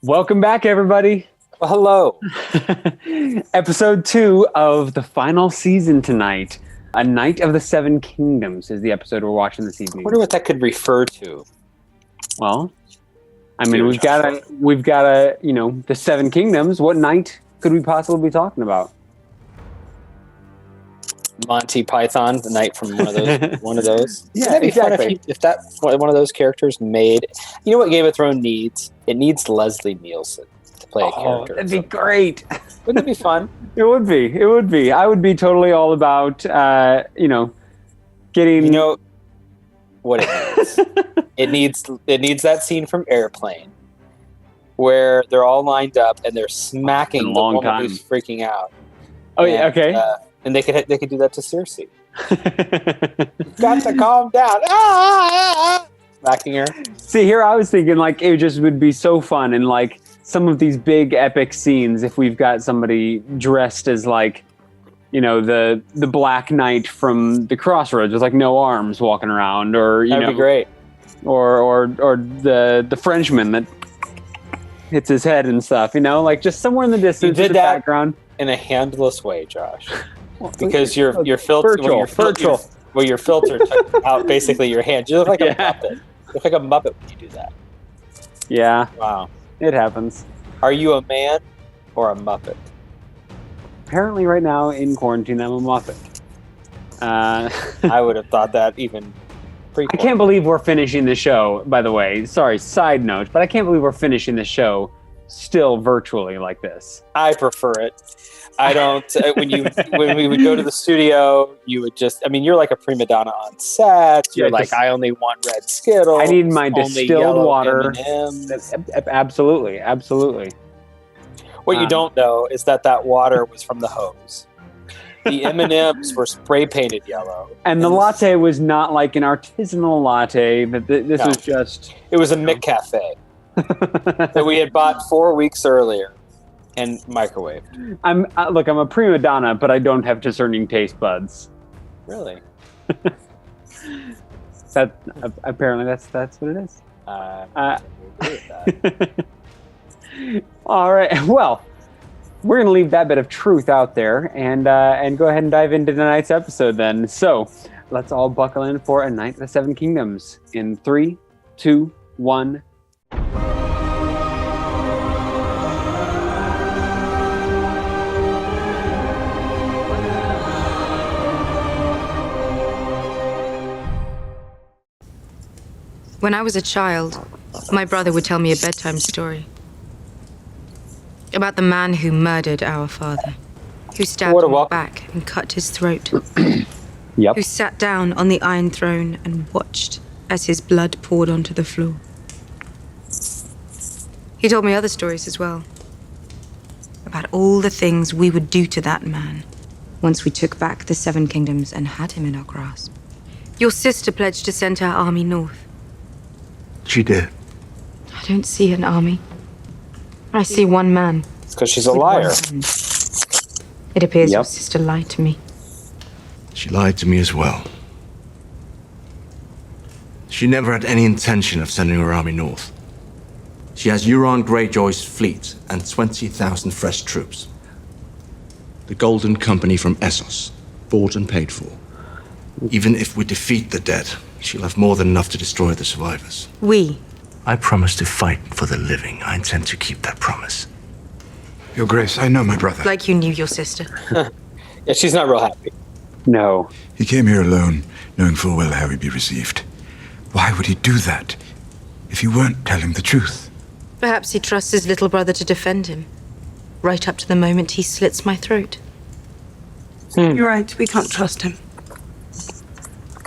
Welcome back, everybody. Well, hello. Episode 2 of the final season tonight. A Night of the Seven Kingdoms is the episode we're watching this I evening. wonder what that could refer to. Well, I mean, we've got a, the Seven Kingdoms. What night could we possibly be talking about? Monty Python, the night from one of those. Yeah, That'd be exactly. fun if that one of those characters made. You know what Game of Thrones needs? It needs Leslie Nielsen to play a character. That'd be great. Wouldn't it be fun? It would be. It would be. I would be totally all about, getting. You know what it needs? It needs that scene from Airplane where they're all lined up and they're smacking the woman who's freaking out. Oh, yeah, okay. And they could do that to Cersei. You've got to calm down. Smacking her. See, here I was thinking it just would be so fun in some of these big epic scenes if we've got somebody dressed as the Black Knight from the Crossroads with no arms walking around, or that'd be great. Or the Frenchman that hits his head and stuff. Just somewhere in the distance. You did in the that background in a handless way, Josh. Because Because your filter, your filter took out basically your hand. You look like a Muppet. You look like a Muppet when you do that. Yeah. Wow. It happens. Are you a man or a Muppet? Apparently, right now in quarantine, I'm a Muppet. I would have thought that even pre. I can't believe we're finishing the show. By the way, sorry, side note, but I can't believe we're finishing the show still virtually like this. I prefer it. I don't. When we would go to the studio, you would just. I mean, you're like a prima donna on set. You're I only want red Skittles. I need my distilled water. M&Ms. Absolutely, absolutely. What you don't know is that water was from the hose. The M&Ms were spray painted yellow, and the latte was not like an artisanal latte. This was just. It was a McCafe that we had bought 4 weeks earlier. And microwaved. I'm a prima donna, but I don't have discerning taste buds. Really? Apparently that's what it is. I agree with that. All right. Well, we're gonna leave that bit of truth out there and go ahead and dive into tonight's episode. Then, so let's all buckle in for A Night of the Seven Kingdoms in 3, 2, 1. When I was a child, my brother would tell me a bedtime story about the man who murdered our father, who stabbed him in the back and cut his throat, Yep. who sat down on the Iron Throne and watched as his blood poured onto the floor. He told me other stories as well, about all the things we would do to that man once we took back the Seven Kingdoms and had him in our grasp. Your sister pledged to send her army north. She did. I don't see an army. I see one man. It's because she's a liar. It appears your sister lied to me. She lied to me as well. She never had any intention of sending her army north. She has Euron Greyjoy's fleet and 20,000 fresh troops. The Golden Company from Essos, bought and paid for. Even if we defeat the dead, she'll have more than enough to destroy the survivors. I promise to fight for the living. I intend to keep that promise. Your Grace, I know my brother. Like you knew your sister. Yeah, she's not real happy. No. He came here alone, knowing full well how he'd be received. Why would he do that if you weren't telling the truth? Perhaps he trusts his little brother to defend him, right up to the moment he slits my throat. You're right, we can't trust him.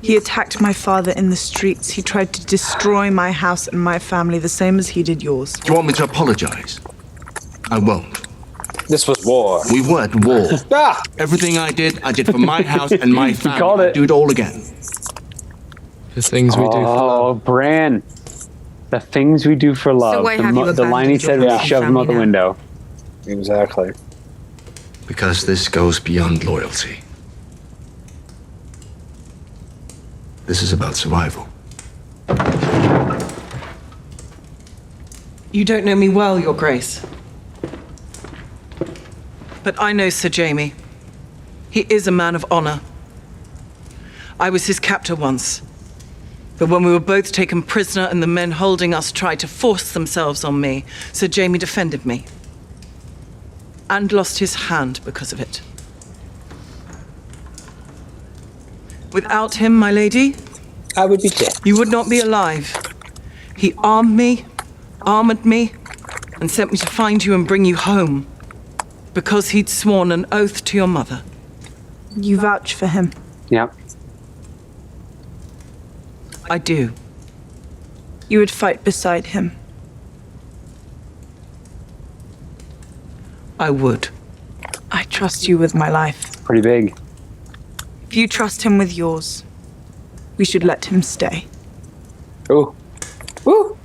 He attacked my father in the streets. He tried to destroy my house and my family, the same as he did yours. Do you want me to apologize? I won't. This was war. We were at war. Everything I did for my house and my family. Called it. I'd do it all again. The things we do for love. Oh, Bran. The things we do for love. So why have you The line he said when he shoved him out the window. Exactly. Because this goes beyond loyalty. This is about survival. You don't know me well, Your Grace. But I know Sir Jaime. He is a man of honor. I was his captor once. But when we were both taken prisoner and the men holding us tried to force themselves on me, Sir Jaime defended me. And lost his hand because of it. Without him, my lady, I would be dead. you would not be alive. He armed me, armored me, and sent me to find you and bring you home. Because he'd sworn an oath to your mother. You vouch for him? Yep. I do. You would fight beside him? I would. I trust you with my life. Pretty big. If you trust him with yours, we should let him stay. Ooh. Woo!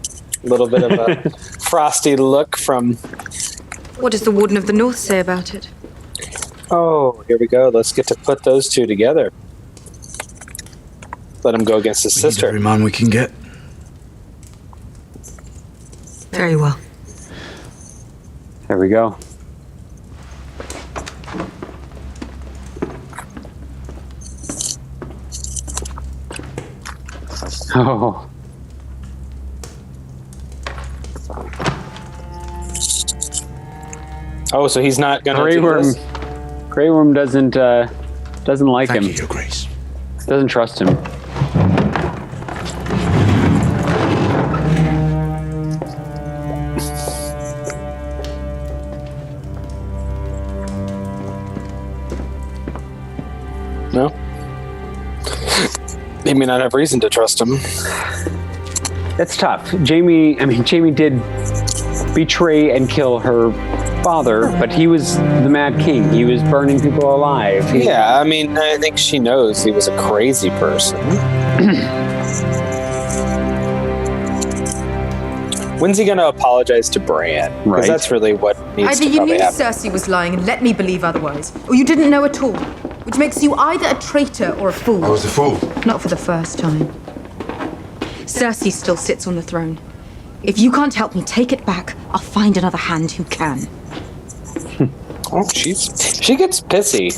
A little bit of a frosty look from... What does the Warden of the North say about it? Oh, here we go. Let's get to put those two together. Let him go against his sister. Every man we can get. Very well. There we go. Oh. Oh, so he's not gonna Grey do Worm. this? Grey Worm doesn't like Thank him. you, Your Grace. Doesn't trust him. No? They may not have reason to trust him. That's tough. Jaime did betray and kill her father, but he was the Mad King. He was burning people alive. Yeah, I mean, I think she knows he was a crazy person. When's he going to apologize to Bran? Because Right. that's really what needs Either to you probably knew happen. Cersei was lying and let me believe otherwise, or you didn't know at all, which makes you either a traitor or a fool. I was a fool. Not for the first time. Cersei still sits on the throne. If you can't help me take it back, I'll find another hand who can. Oh, she gets pissy.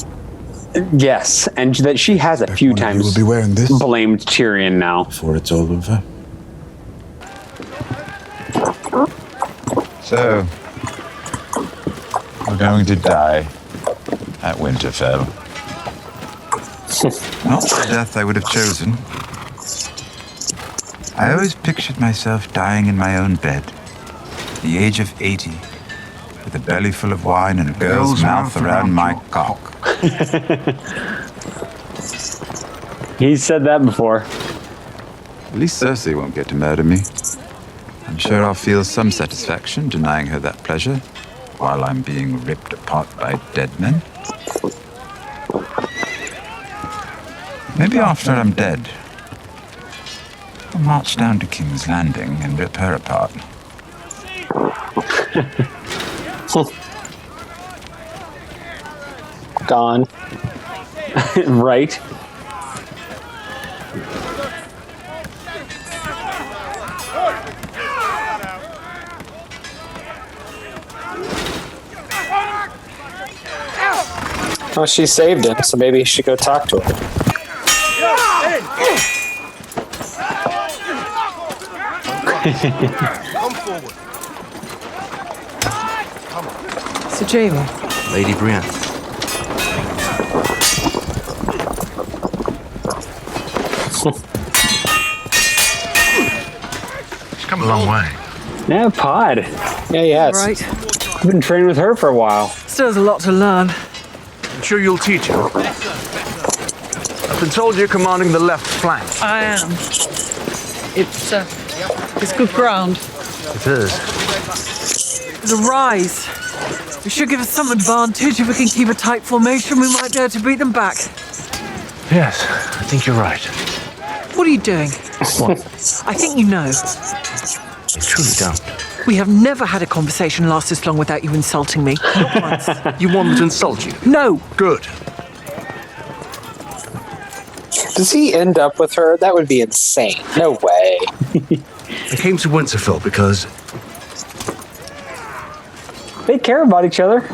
Yes, and that she has a few One of you times will be wearing this blamed Tyrion now. before it's all over. So, we're going to die at Winterfell. Not the death I would have chosen. I always pictured myself dying in my own bed, at the age of 80, with a belly full of wine and a girl's mouth around my cock. He said that before. At least Cersei won't get to murder me. I'm sure I'll feel some satisfaction denying her that pleasure while I'm being ripped apart by dead men. Maybe after I'm dead, I'll march down to King's Landing and rip her apart. Gone. Right? Well, she saved him, so maybe he should go talk to her. Sir Jaime. Lady Brienne. She's come a long way. Yeah, Pod. Yeah, he has. Right. I've been training with her for a while. Still has a lot to learn. I'm sure you'll teach her. I've been told you're commanding the left flank. I am. It's good ground. It is. It's a rise. It should give us some advantage. If we can keep a tight formation, we might be able to beat them back. Yes, I think you're right. What are you doing? What? I think you know. I truly don't. We have never had a conversation last this long without you insulting me. Not once. You want me to insult you? No. Good. Does he end up with her? That would be insane. No way. I came to Winterfell because They care about each other.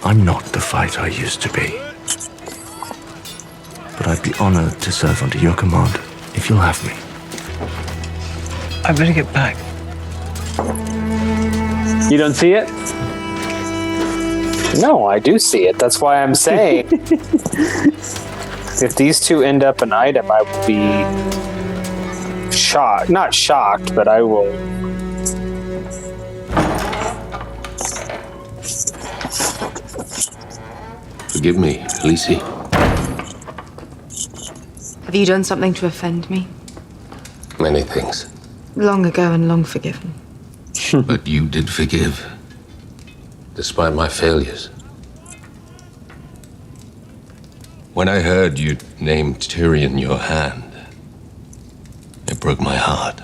I'm not the fighter I used to be. But I'd be honored to serve under your command, if you'll have me. I better get back. You don't see it? No, I do see it. That's why I'm saying. If these two end up an item, I will be shocked. Not shocked, but I will. Forgive me, Khaleesi. Have you done something to offend me? Many things. Long ago and long forgiven. But you did forgive, despite my failures. When I heard you named Tyrion your hand, it broke my heart.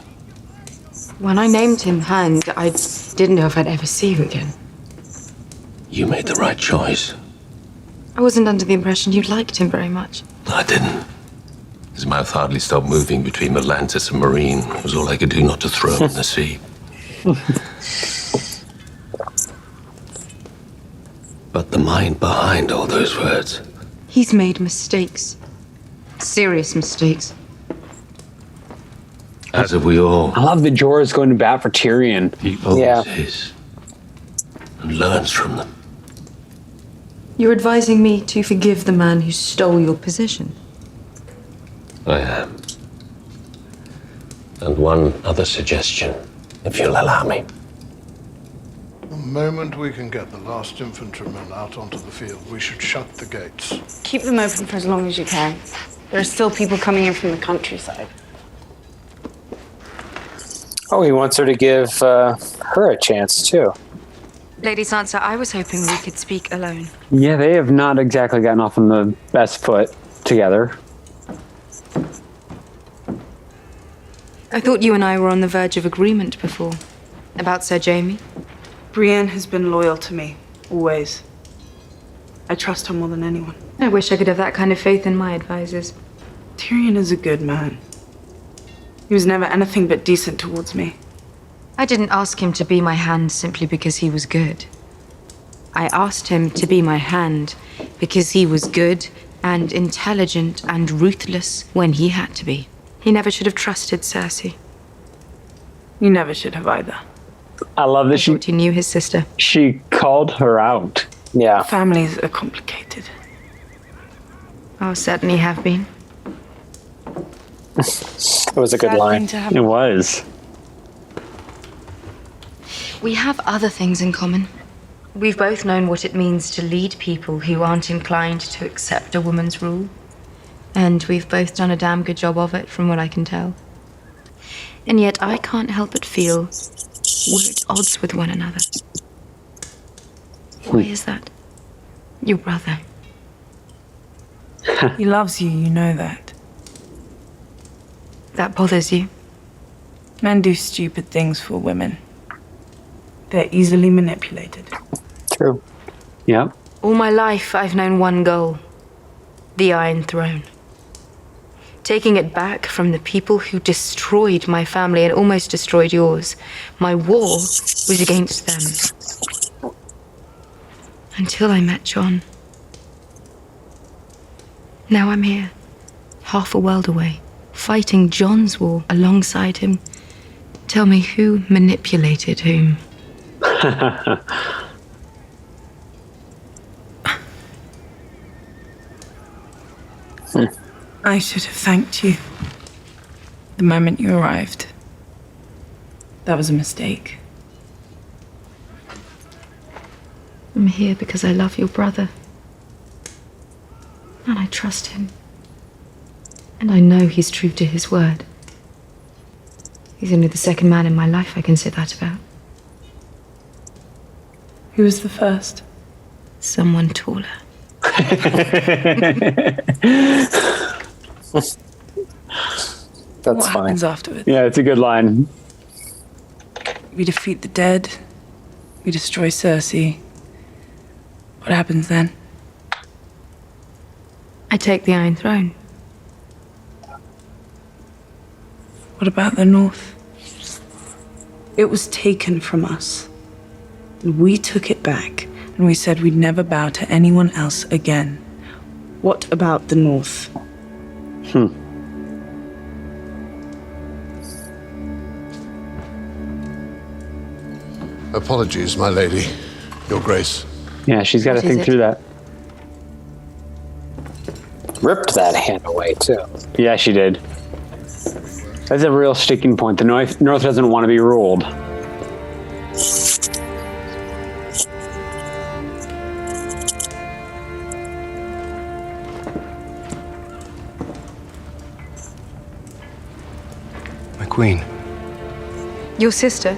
When I named him Hand, I didn't know if I'd ever see you again. You made the right choice. I wasn't under the impression you liked him very much. I didn't. His mouth hardly stopped moving between Atlantis and Marine. It was all I could do not to throw him in the sea. But the mind behind all those words. He's made mistakes. Serious mistakes. As have we all. I love that Jorah's going to bat for Tyrion. He always Yeah. is. And learns from them. You're advising me to forgive the man who stole your position. I am. And one other suggestion, if you'll allow me. The moment we can get the last infantrymen out onto the field, we should shut the gates. Keep them open for as long as you can. There are still people coming in from the countryside. Oh, he wants her to give her a chance, too. Lady Sansa, I was hoping we could speak alone. Yeah, they have not exactly gotten off on the best foot together. I thought you and I were on the verge of agreement before. About Sir Jaime. Brienne has been loyal to me, always. I trust her more than anyone. I wish I could have that kind of faith in my advisors. Tyrion is a good man. He was never anything but decent towards me. I didn't ask him to be my hand simply because he was good. I asked him to be my hand because he was good and intelligent and ruthless when he had to be. He never should have trusted Cersei. You never should have either. I love that He knew his sister. she called her out. Yeah. Families are complicated. Oh, certainly have been. It was a good line. It was. We have other things in common. We've both known what it means to lead people who aren't inclined to accept a woman's rule. And we've both done a damn good job of it, from what I can tell. And yet I can't help but feel we're at odds with one another. Why is that? Your brother. He loves you, you know that. That bothers you? Men do stupid things for women. They're easily manipulated. True. Yeah. All my life, I've known one goal. The Iron Throne. Taking it back from the people who destroyed my family and almost destroyed yours. My war was against them. Until I met Jon. Now I'm here, half a world away, fighting Jon's war alongside him. Tell me who manipulated whom? I should have thanked you the moment you arrived. That was a mistake. I'm here because I love your brother. And I trust him. And I know he's true to his word. He's only the second man in my life I can say that about. Who was the first? Someone taller. That's what fine. happens afterwards? Yeah, it's a good line. We defeat the dead. We destroy Cersei. What happens then? I take the Iron Throne. What about the North? It was taken from us. We took it back, and we said we'd never bow to anyone else again. What about the North? Apologies, my lady. Your Grace. Yeah, she's got to What is think it? through that. Ripped that hand away, too. Yeah, she did. That's a real sticking point. The North doesn't want to be ruled. My queen. Your sister?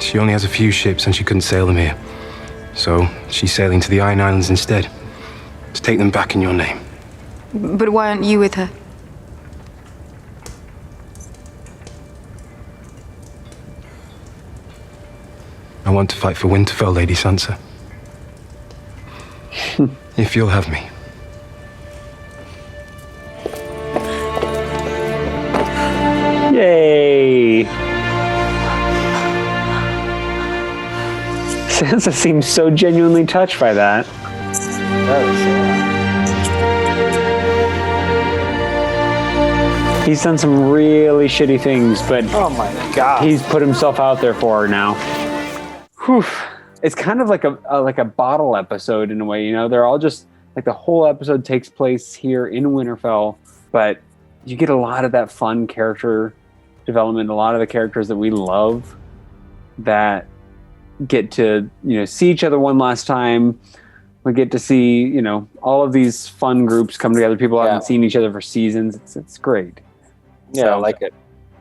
She only has a few ships and she couldn't sail them here. So she's sailing to the Iron Islands instead. To take them back in your name. But why aren't you with her? I want to fight for Winterfell, Lady Sansa. If you'll have me. Yay! Sansa seems so genuinely touched by that. He's done some really shitty things, but Oh my god. he's put himself out there for her now. Whew. It's kind of like a bottle episode in a way, you know? They're all just like the whole episode takes place here in Winterfell, but you get a lot of that fun character development, a lot of the characters that we love that get to, see each other one last time. We get to see, all of these fun groups come together. People haven't seen each other for seasons. It's great. Yeah, I like it.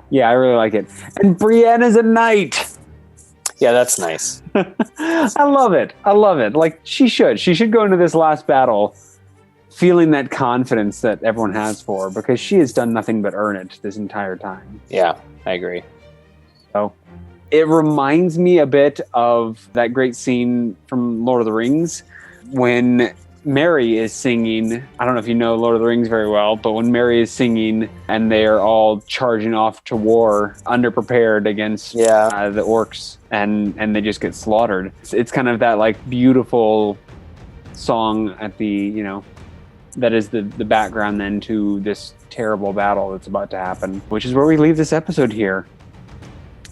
Yeah, I really like it. And Brienne's a knight. Yeah, that's nice. I love it. I love it. Like, she should go into this last battle feeling that confidence that everyone has for her, because she has done nothing but earn it this entire time. Yeah, I agree. So it reminds me a bit of that great scene from Lord of the Rings when Merry is singing. I don't know if you know Lord of the Rings very well, but when Merry is singing and they're all charging off to war, underprepared against the orcs, and they just get slaughtered. It's kind of that like beautiful song at the, that is the background then to this terrible battle that's about to happen, which is where we leave this episode here.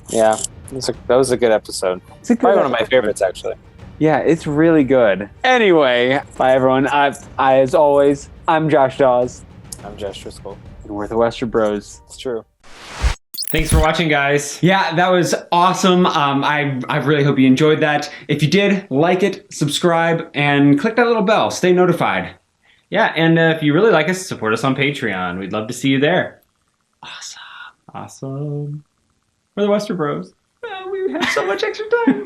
Yeah, that was a good episode. It's probably one of my favorites, actually. Yeah, it's really good. Anyway, bye everyone. As always, I'm Josh Dawes. I'm Josh Driscoll. And we're the Western Bros. It's true. Thanks for watching, guys. Yeah, that was awesome. I really hope you enjoyed that. If you did, like it, subscribe, and click that little bell. Stay notified. Yeah, and if you really like us, support us on Patreon. We'd love to see you there. Awesome. We're the Western Bros. We have so much extra time.